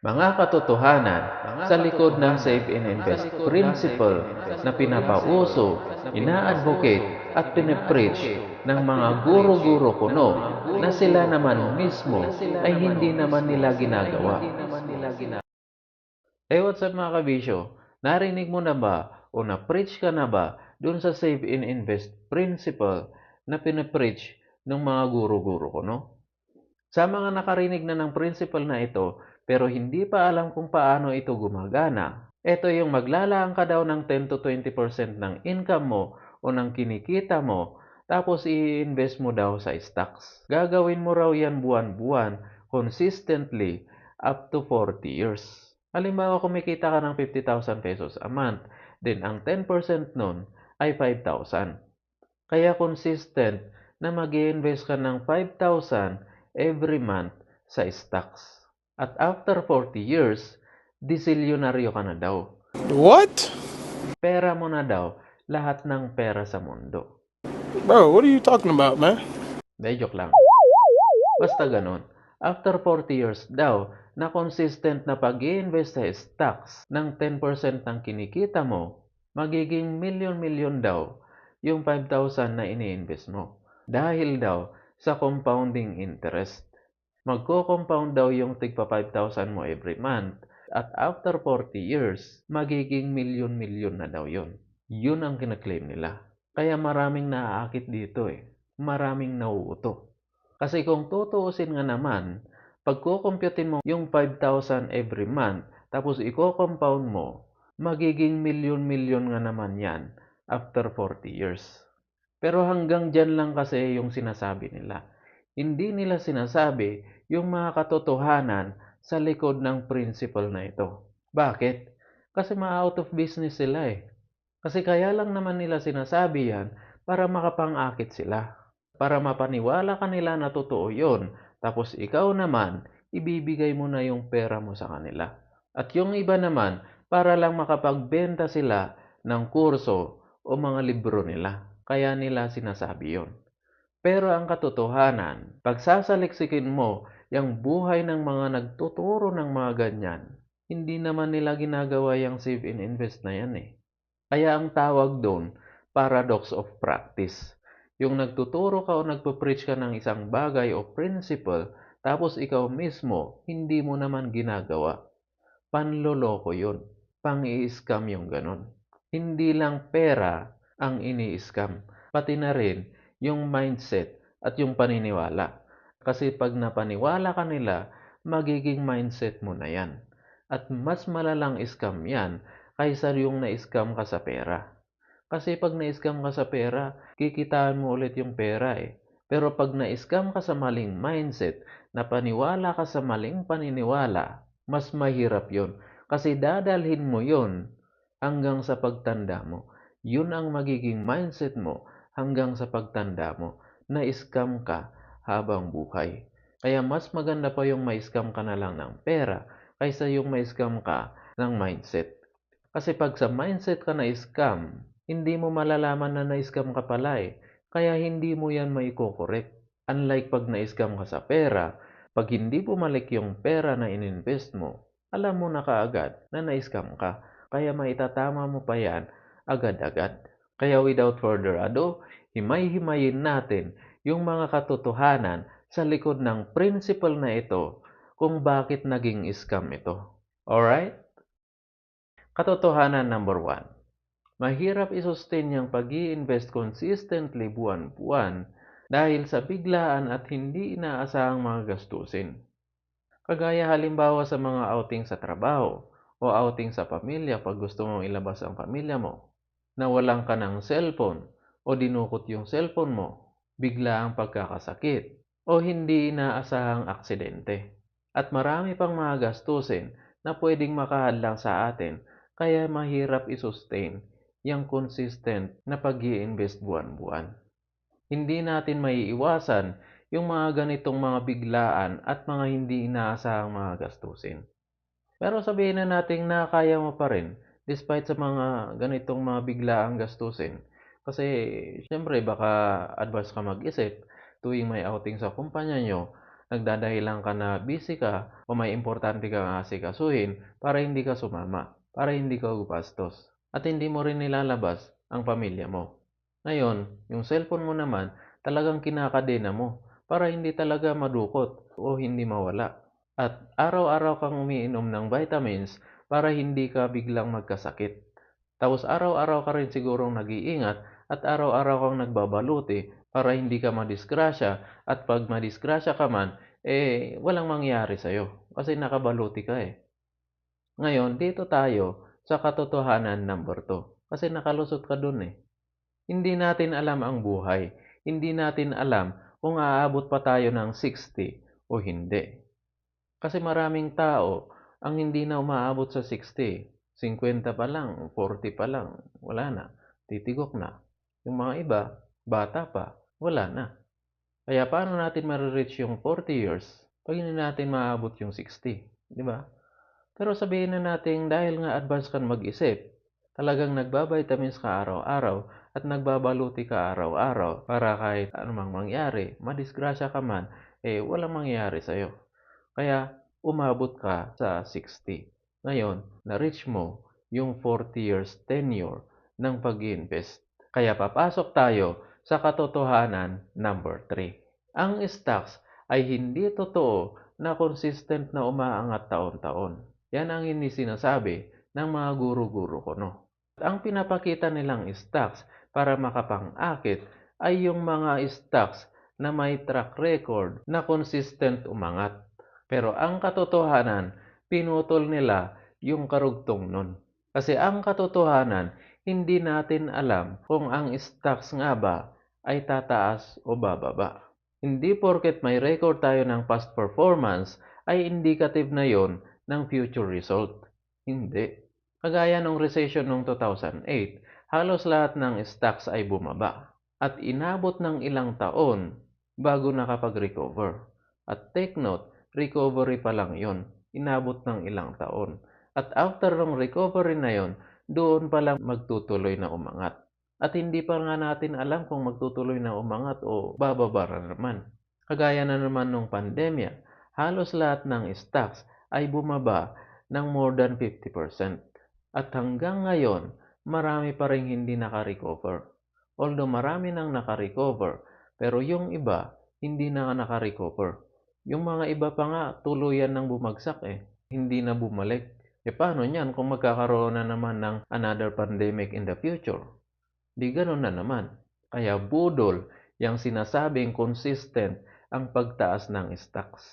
Mga katotohanan sa likod ng Save and Invest principle na pinapauso, ina-advocate at pinipreach ng mga guro-guro kuno na sila naman mismo ay hindi naman nila ginagawa. What's up mga kabisyo? Narinig mo na ba o na-preach ka na ba dun sa Save and Invest principle na pinipreach ng mga guro-guro kuno? Sa mga nakarinig na ng principle na ito pero hindi pa alam kung paano ito gumagana, ito yung maglalaan ka daw ng 10 to 20% ng income mo o ng kinikita mo tapos i-invest mo daw sa stocks. Gagawin mo raw yan buwan-buwan, consistently, up to 40 years. Halimbawa, kumikita ka ng 50,000 pesos a month, then ang 10% nun ay 5,000. Kaya consistent na mag-i-invest ka ng 5,000 every month sa stocks. At after 40 years, disilyonaryo ka na daw. What? Pera mo na daw lahat ng pera sa mundo. Bro, what are you talking about, man? Joke lang. Basta ganun. After 40 years daw, na consistent na pag-i-invest sa stocks ng 10% ng kinikita mo, magiging milyon-milyon daw yung 5,000 na ini-invest mo. Dahil daw sa compounding interest. Magko-compound daw yung tigpa 5,000 mo every month at after 40 years, magiging milyon-milyon na daw yun. Yun ang kinaklaim nila. Kaya maraming naaakit dito Maraming nauuto. Kasi kung tutuusin nga naman, pag kukumputin mo yung 5,000 every month, tapos i-compound mo, magiging milyon-milyon nga naman yan after 40 years. Pero hanggang dyan lang kasi yung sinasabi nila. Hindi nila sinasabi yung mga katotohanan sa likod ng principle na ito. Bakit? Kasi ma-out of business sila Kasi kaya lang naman nila sinasabi yan para makapang-akit sila. Para mapaniwala ka nila na totoo yun. Tapos ikaw naman, ibibigay mo na yung pera mo sa kanila. At yung iba naman, para lang makapagbenta sila ng kurso o mga libro nila. Kaya nila sinasabi yon. Pero ang katotohanan, pagsasaliksikin mo yung buhay ng mga nagtuturo ng mga ganyan, hindi naman nila ginagawa yung save and invest na yan Kaya ang tawag doon, paradox of practice. Yung nagtuturo ka o nagpo-preach ka ng isang bagay o principle, tapos ikaw mismo, hindi mo naman ginagawa. Panloloko yun. Pang-i-scam yung ganon. Hindi lang pera ang ini-scam, pati na rin yung mindset at yung paniniwala. Kasi pag napaniwala ka nila, magiging mindset mo na yan. At mas malalang scam yan kaysa yung na-scam ka sa pera. Kasi pag na-scam ka sa pera, kikitaan mo ulit yung pera Pero pag na-scam ka sa maling mindset, napaniwala ka sa maling paniniwala, mas mahirap yon. Kasi dadalhin mo yon hanggang sa pagtanda mo. Yun ang magiging mindset mo hanggang sa pagtanda mo. Na-scam ka habang buhay. Kaya mas maganda pa yung ma-scam ka na lang ng pera kaysa yung ma-scam ka ng mindset. Kasi pag sa mindset ka na-scam, hindi mo malalaman na na-scam ka pala Kaya hindi mo yan maiko-correct. Unlike pag na-scam ka sa pera, pag hindi bumalik yung pera na ininvest mo, alam mo na kaagad na na-scam ka. Kaya maitatama mo pa yan agad-agad. Kaya without further ado, himay-himayin natin yung mga katotohanan sa likod ng principle na ito kung bakit naging scam ito. Alright? Katotohanan number 1. Mahirap i-sustain yung pag-i-invest consistently buwan-buwan dahil sa biglaan at hindi inaasahang mga gastusin. Kagaya halimbawa sa mga outing sa trabaho o outing sa pamilya pag gusto mong ilabas ang pamilya mo. Nawalan ka ng cellphone o dinukot yung cellphone mo, bigla ang pagkakasakit o hindi inaasahang aksidente. At marami pang mga gastusin na pwedeng makahadlang sa atin kaya mahirap i-sustain yung consistent na pag-i-invest buwan-buwan. Hindi natin maiiwasan yung mga ganitong mga biglaan at mga hindi inaasahang mga gastusin. Pero sabihin na natin na kaya mo pa rin despite sa mga ganitong mga biglaang gastusin. Kasi syempre baka advance ka mag-isip tuwing may outing sa kumpanya nyo nagdadahilan ka na busy ka o may importante kang asikasuhin para hindi ka sumama, para hindi ka gumastos, at hindi mo rin nilalabas ang pamilya mo. Ngayon, yung cellphone mo naman talagang kinakadena mo para hindi talaga madukot o hindi mawala. At araw-araw kang umiinom ng vitamins para hindi ka biglang magkasakit. Tapos araw-araw ka rin sigurong nag-iingat at araw-araw kang nagbabaluti para hindi ka madisgrasya, at pag madisgrasya ka man, walang mangyari sa'yo kasi nakabaluti ka eh. Ngayon, dito tayo sa katotohanan number 2 kasi nakalusot ka dun eh. Hindi natin alam ang buhay. Hindi natin alam kung aabot pa tayo ng 60 o hindi. Kasi maraming tao ang hindi na umaabot sa 60. 50 pa lang, 40 pa lang, wala na. Titigok na. Yung mga iba, bata pa, wala na. Kaya paano natin ma-reach yung 40 years pag hindi natin maabot yung 60? Di ba? Pero sabihin na natin dahil nga advance ka mag-isip, talagang nagbabitamins ka araw-araw at nagbabaluti ka araw-araw para kahit anumang mangyari, madisgrasya ka man, walang mangyari sa'yo. Kaya umabot ka sa 60. Ngayon, na-reach mo yung 40 years tenure ng pag-invest. Kaya papasok tayo sa katotohanan number 3. Ang stocks ay hindi totoo na consistent na umaangat taon-taon. Yan ang hindi sinasabi ng mga guru-guru ko, no? Ang pinapakita nilang stocks para makapang-akit ay yung mga stocks na may track record na consistent umangat. Pero ang katotohanan, pinutol nila yung karugtong nun. Kasi ang katotohanan, hindi natin alam kung ang stocks nga ba ay tataas o bababa. Hindi porket may record tayo ng past performance ay indicative na yon ng future result. Hindi. Kagaya nung recession noong 2008, halos lahat ng stocks ay bumaba at inabot ng ilang taon bago nakapag-recover. At take note, recovery pa lang yon, inabot ng ilang taon. At after ng recovery na yon, doon pa lang magtutuloy na umangat. At hindi pa nga natin alam kung magtutuloy na umangat o bababa na naman. Kagaya na naman nung pandemya, halos lahat ng stocks ay bumaba ng more than 50%. At hanggang ngayon, marami pa rin hindi naka-recover. Although marami nang naka-recover, pero yung iba, hindi na naka-recover. Yung mga iba pa nga, tuluyan nang bumagsak hindi na bumalik. Paano niyan kung magkakaroon na naman ng another pandemic in the future? Di ganun na naman. Kaya budol yung sinasabing consistent ang pagtaas ng stocks.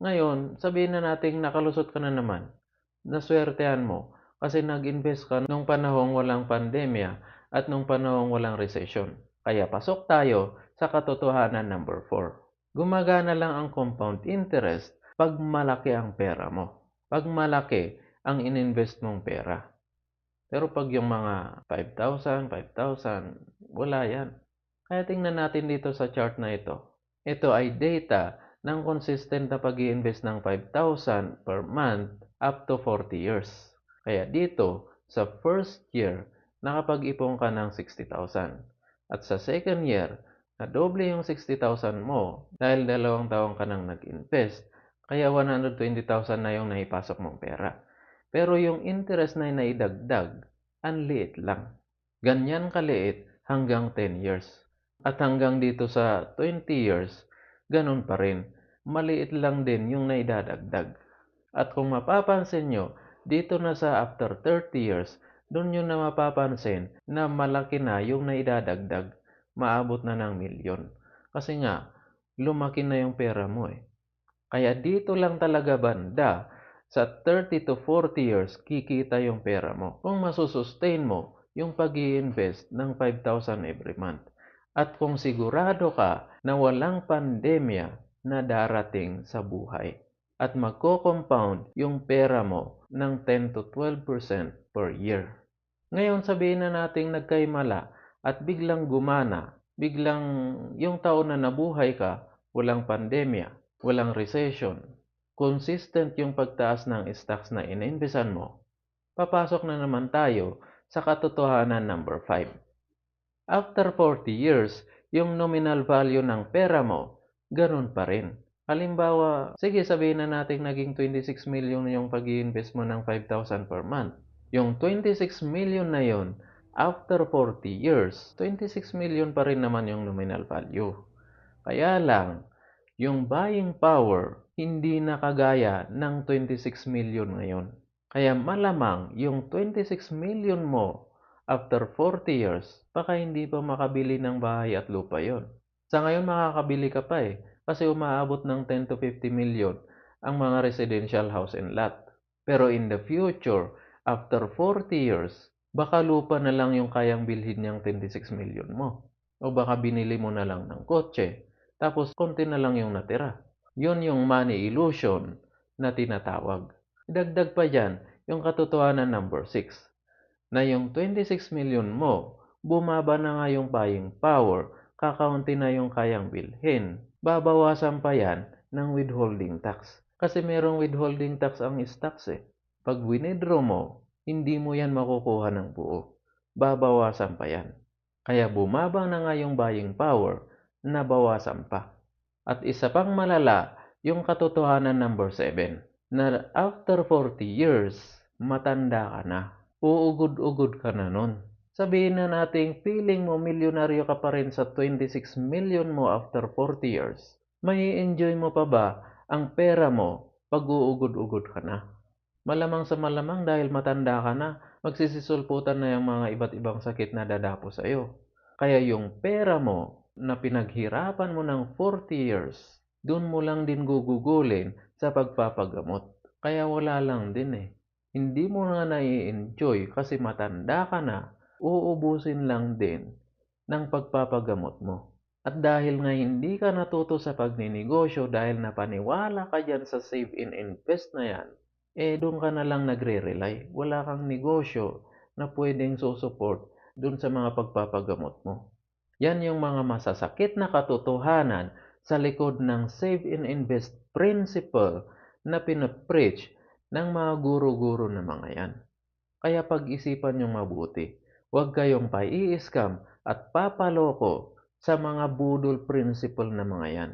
Ngayon, sabihin na natin nakalusot ka na naman. Naswertehan mo kasi nag-invest ka nung panahong walang pandemya at nung panahong walang recession. Kaya pasok tayo sa katotohanan number 4. Gumagana lang ang compound interest pag malaki ang pera mo. Pag malaki ang ininvest mong pera. Pero pag yung mga 5,000, wala yan. Kaya tingnan natin dito sa chart na ito. Ito ay data ng consistent na pag-i-invest ng 5,000 per month up to 40 years. Kaya dito, sa first year, nakapag-ipon ka ng 60,000. At sa second year, nadoble yung 60,000 mo dahil 2 taon ka nang nag-invest. Kaya 120,000 na yung naipasok mong pera. Pero yung interest na naidagdag, ang liit lang. Ganyan kaliit hanggang 10 years. At hanggang dito sa 20 years, ganun pa rin. Maliit lang din yung naidadagdag. At kung mapapansin nyo, dito na sa after 30 years, doon nyo na mapapansin na malaki na yung naidadagdag. Maabot na ng milyon. Kasi nga, lumaki na yung pera mo Kaya dito lang talaga banda, sa 30 to 40 years, kikita yung pera mo. Kung masusustain mo yung pag-i-invest ng 5,000 every month. At kung sigurado ka na walang pandemya na darating sa buhay. At magko-compound yung pera mo ng 10 to 12% per year. Ngayon sabihin na nating nagkaimala at biglang gumana, biglang yung taon na nabuhay ka, walang pandemya, walang recession, consistent yung pagtaas ng stocks na ininvesan mo, papasok na naman tayo sa katotohanan number 5. After 40 years, yung nominal value ng pera mo, ganun pa rin. Halimbawa, sige sabihin na natin naging 26 million yung pag-i-invest mo ng 5,000 per month. Yung 26 million na yon, after 40 years, 26 million pa rin naman yung nominal value. Kaya lang, yung buying power hindi na kagaya ng 26 million ngayon. Kaya malamang yung 26 million mo after 40 years, baka hindi pa makabili ng bahay at lupa yon. Sa ngayon makakabili ka pa kasi umaabot ng 10 to 50 million ang mga residential house and lot. Pero in the future, after 40 years, baka lupa na lang yung kayang bilhin niyang 26 million mo. O baka binili mo na lang ng kotse, tapos konti na lang yung natira. Yun yung money illusion na tinatawag. Dagdag pa dyan, yung katotohanan number 6, na yung 26 million mo, bumaba na nga yung buying power, kakaunti na yung kayang bilhin. Babawasan pa yan ng withholding tax. Kasi merong withholding tax ang stocks Pag winidraw mo, hindi mo yan makukuha ng buo. Babawasan pa yan. Kaya bumaba na nga yung buying power, nabawasan pa. At isa pang malala, yung katotohanan number 7, na after 40 years, matanda ka na. Uugod-ugod ka na nun. Sabihin na nating feeling mo milyonaryo ka pa rin sa 26 million mo after 40 years. May enjoy mo pa ba ang pera mo pag uugod-ugod ka na? Malamang sa malamang dahil matanda ka na, magsisisulputan na yung mga iba't ibang sakit na dadapo sa'yo. Kaya yung pera mo na pinaghirapan mo ng 40 years, dun mo lang din gugugulin sa pagpapagamot. Kaya wala lang din Hindi mo na nai-enjoy kasi matanda ka na, uubusin lang din ng pagpapagamot mo. At dahil nga hindi ka natuto sa pagninegosyo dahil napaniwala ka dyan sa save and invest na yan, doon ka na lang nagre-rely. Wala kang negosyo na pwedeng susuport doon sa mga pagpapagamot mo. Yan yung mga masasakit na katotohanan sa likod ng save and invest principle na pinapreach ng mga guro-guro na mga yan. Kaya pag-isipan niyong mabuti. Huwag kayong pai-scam at papaloko sa mga budol principle na mga yan.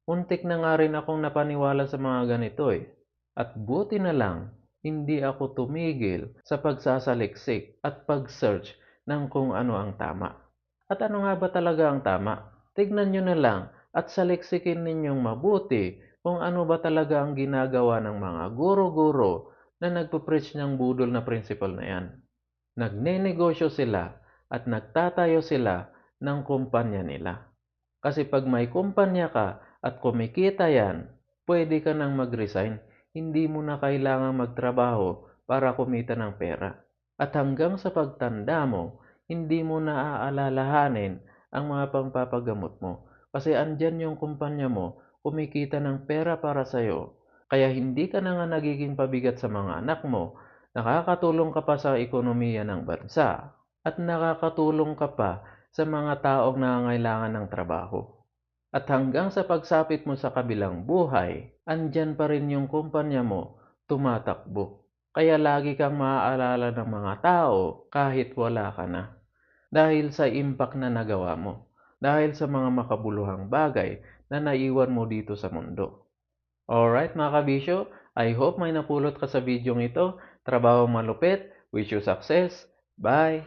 Muntik na nga rin akong napaniwala sa mga ganito At buti na lang, hindi ako tumigil sa pagsasaliksik at pag-search ng kung ano ang tama. At ano nga ba talaga ang tama? Tignan nyo na lang at saliksikin ninyong mabuti kung ano ba talaga ang ginagawa ng mga guro-guro na nagpo-preach ng budol na principle na yan. Nagnenegosyo sila at nagtatayo sila ng kumpanya nila. Kasi pag may kumpanya ka at kumikita yan, pwede ka nang mag-resign. Hindi mo na kailangang magtrabaho para kumita ng pera. At hanggang sa pagtanda mo, hindi mo na aalalahanin ang mga pangpapagamot mo. Kasi andyan yung kumpanya mo, kumikita ng pera para sa'yo. Kaya hindi ka na nga nagiging pabigat sa mga anak mo, nakakatulong ka pa sa ekonomiya ng bansa, at nakakatulong ka pa sa mga taong nangangailangan ng trabaho. At hanggang sa pagsapit mo sa kabilang buhay, andyan pa rin yung kumpanya mo, tumatakbo. Kaya lagi kang maaalala ng mga tao kahit wala ka na. Dahil sa impact na nagawa mo. Dahil sa mga makabuluhang bagay na naiwan mo dito sa mundo. Alright mga kabisyo, I hope may napulot ka sa video ito. Trabaho malupit, wish you success. Bye!